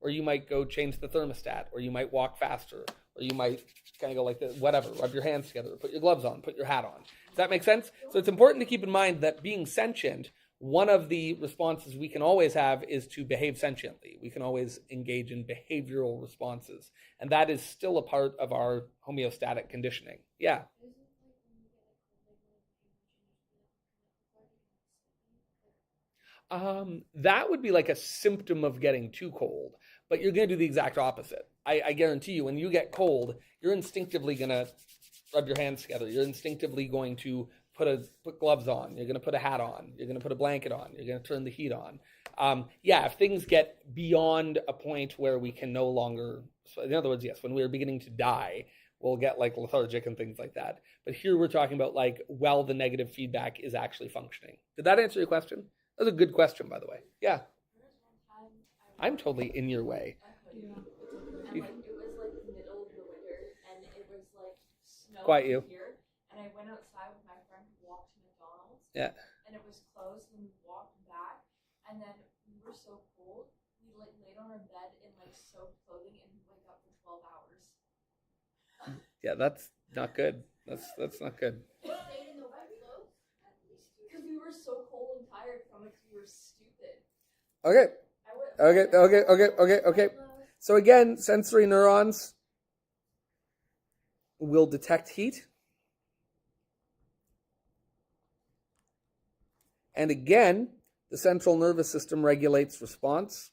or you might go change the thermostat, or you might walk faster, or you might kind of go like this, whatever, rub your hands together, put your gloves on, put your hat on. Does that make sense? So it's important to keep in mind that being sentient, one of the responses we can always have is to behave sentiently. We can always engage in behavioral responses. And that is still a part of our homeostatic conditioning. Yeah. That would be like a symptom of getting too cold, but you're going to do the exact opposite. I guarantee you, when you get cold, you're instinctively going to rub your hands together. You're instinctively going to put gloves on. You're going to put a hat on. You're going to put a blanket on. You're going to turn the heat on. If things get beyond a point where we can no longer, so in other words, yes, when we're beginning to die, we'll get like lethargic and things like that. But here we're talking about like, well, the negative feedback is actually functioning. Did that answer your question? That was a good question, by the way. Yeah. I'm totally in your way. And like it was like the middle of the winter, and it was like snowing Quiet you. here. And I went outside with my friend who walked to McDonald's. Yeah. And it was closed, and we walked back, and then we were so cold, we like laid on our bed in like soaked clothing and wake up for 12 hours. Yeah, that's not good. That's not good. Because we were so cold and tired from it, because we were stupid. Okay. Okay. So again, sensory neurons will detect heat. And again, the central nervous system regulates response.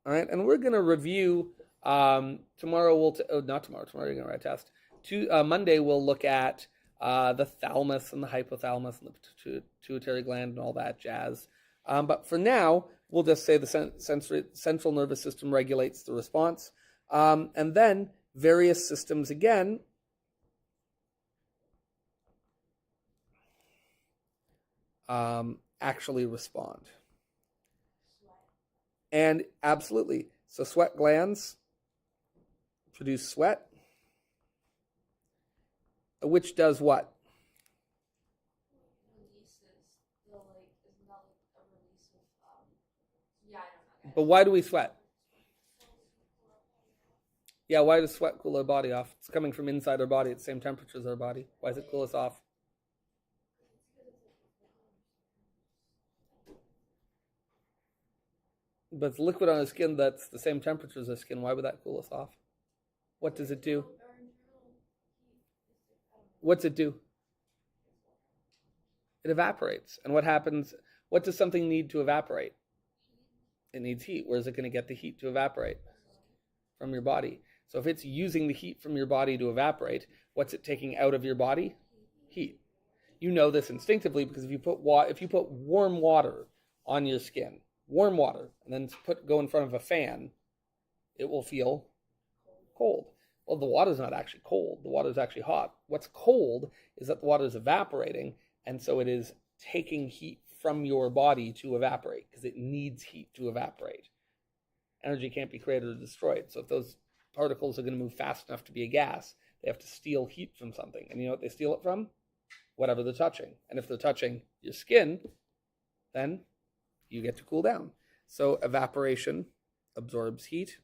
All right, and we're going to review tomorrow. Tomorrow you're going to write a test. Monday we'll look at the thalamus and the hypothalamus and the pituitary gland and all that jazz. But for now, we'll just say the central nervous system regulates the response. And then various systems again actually respond. And absolutely. So sweat glands produce sweat, which does what? But why do we sweat? Yeah, why does sweat cool our body off? It's coming from inside our body at the same temperature as our body. Why does it cool us off? But it's liquid on our skin that's the same temperature as our skin. Why would that cool us off? What does it do? What's it do? It evaporates. And what happens? What does something need to evaporate? It needs heat. Where is it going to get the heat to evaporate? From your body. So if it's using the heat from your body to evaporate, what's it taking out of your body? Heat. You know this instinctively because if you put warm water on your skin, warm water, and then go in front of a fan, it will feel cold. Well, the water's not actually cold. The water's actually hot. What's cold is that the water is evaporating, and so it is taking heat from your body to evaporate because it needs heat to evaporate. Energy can't be created or destroyed. So if those particles are going to move fast enough to be a gas, they have to steal heat from something. And you know what they steal it from? Whatever they're touching. And if they're touching your skin, then you get to cool down. So evaporation absorbs heat.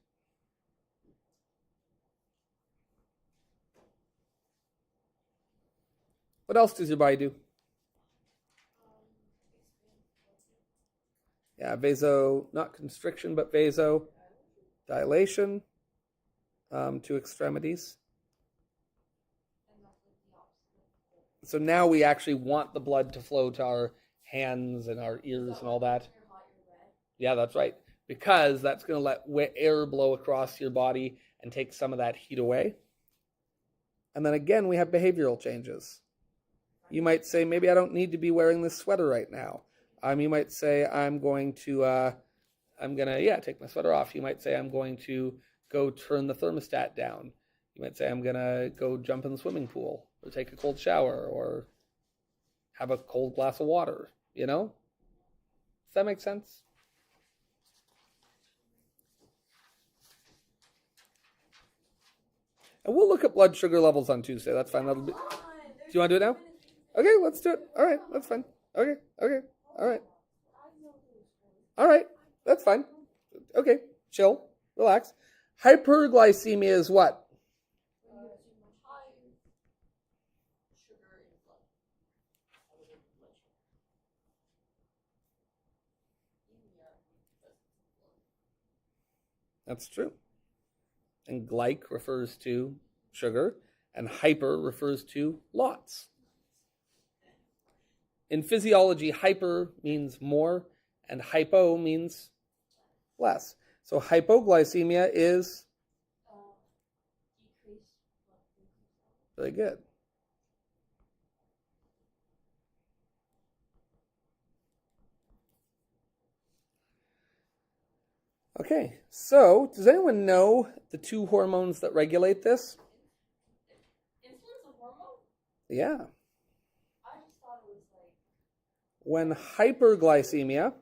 What else does your body do? Yeah, not constriction, but vasodilation to extremities. So now we actually want the blood to flow to our hands and our ears and all that. Yeah, that's right. Because that's going to let air blow across your body and take some of that heat away. And then again, we have behavioral changes. You might say, maybe I don't need to be wearing this sweater right now. You might say, I'm going to take my sweater off. You might say, I'm going to go turn the thermostat down. You might say, I'm going to go jump in the swimming pool or take a cold shower or have a cold glass of water, you know? Does that make sense? And we'll look at blood sugar levels on Tuesday. That's fine. Do you want to do it now? Okay, let's do it. All right, that's fine. Okay, all right. All right, that's fine. Okay, chill, relax. Hyperglycemia is what? High sugar in blood. That's true. And glyc refers to sugar, and hyper refers to lots. In physiology, hyper means more, and hypo means less. So hypoglycemia is Decreased blood glucose. really good. Okay, so does anyone know the two hormones that regulate this? Insulin's a hormone? Yeah. I just thought it was like. When hyperglycemia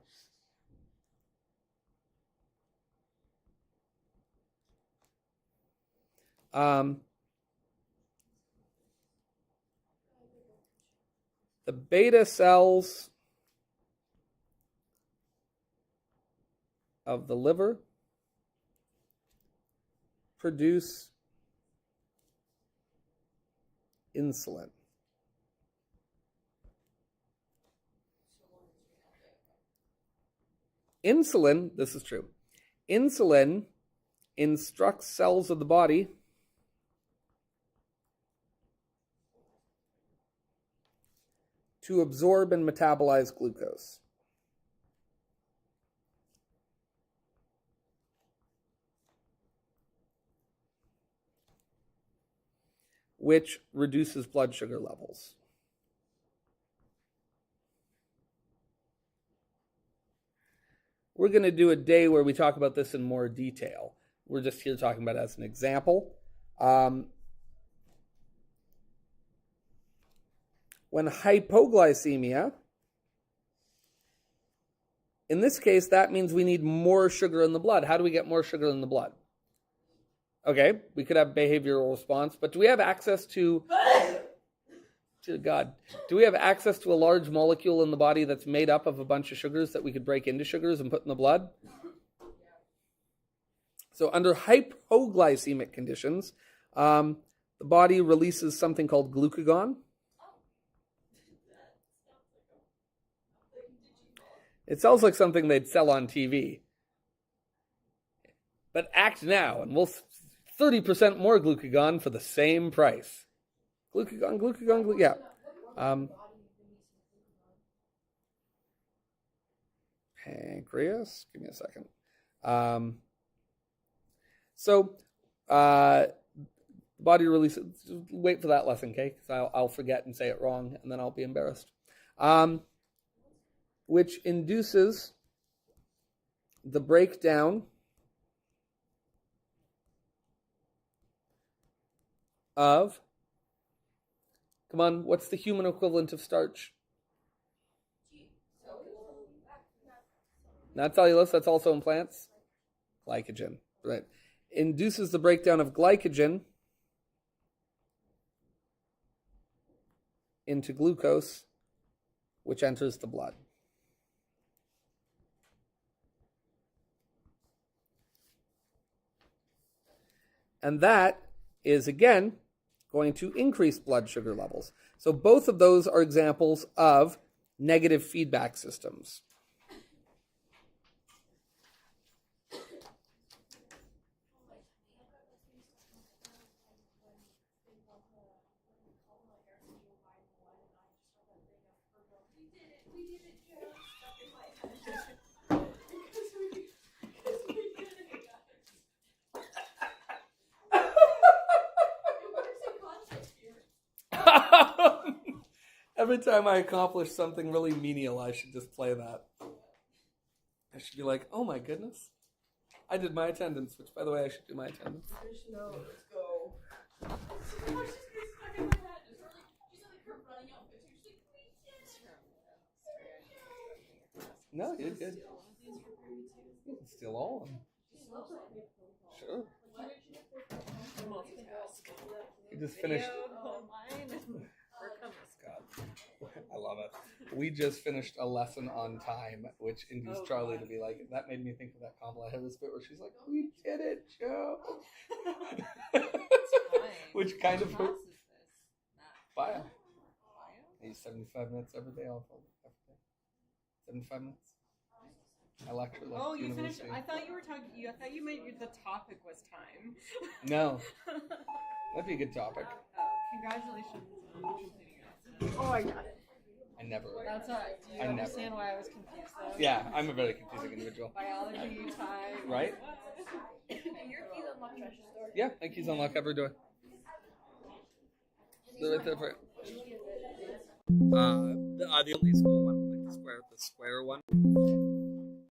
the beta cells of the liver produce insulin. Insulin, this is true. Insulin instructs cells of the body to absorb and metabolize glucose. Which reduces blood sugar levels. We're going to do a day where we talk about this in more detail. We're just here talking about it as an example. When hypoglycemia, in this case, that means we need more sugar in the blood. How do we get more sugar in the blood? Okay, we could have behavioral response, but do we have access to, dear God, do we have access to a large molecule in the body that's made up of a bunch of sugars that we could break into sugars and put in the blood? So under hypoglycemic conditions, the body releases something called glucagon. It sounds like something they'd sell on TV. But act now, and we'll 30% more glucagon for the same price. Glucagon, yeah. Pancreas, give me a second. Body releases, wait for that lesson, okay? Because I'll forget and say it wrong, and then I'll be embarrassed. Which induces the breakdown of, come on, what's the human equivalent of starch? Not cellulose, that's also in plants. Glycogen, right. Induces the breakdown of glycogen into glucose, which enters the blood. And that is, again, going to increase blood sugar levels. So both of those are examples of negative feedback systems. Every time I accomplish something really menial, I should just play that. I should be like, oh my goodness. I did my attendance, which, by the way, I should do my attendance. No, let's go. No, you're good. You can steal all of them. Sure. You just finished. Mine and work on this. God. I love it. We just finished a lesson on time, which induced Charlie to be like, that made me think of that Kamala Harris bit where she's like, we did it, Joe. Which kind of What class is this? bio. Bio? He's 75 minutes every day. Every day. 75 minutes. I lecture like Oh, you finished. university. I thought you were talking. I thought you meant the topic was time. No, that'd be a good topic. Congratulations on completing it. Oh, I got it. I never. That's all right. Do you I never. understand why I was confused though? Yeah, I'm a very confusing individual. Biology, time. Right? Your keys unlock treasure store. Yeah, my keys unlock every door. They're right there for it. The only school one, like the square one.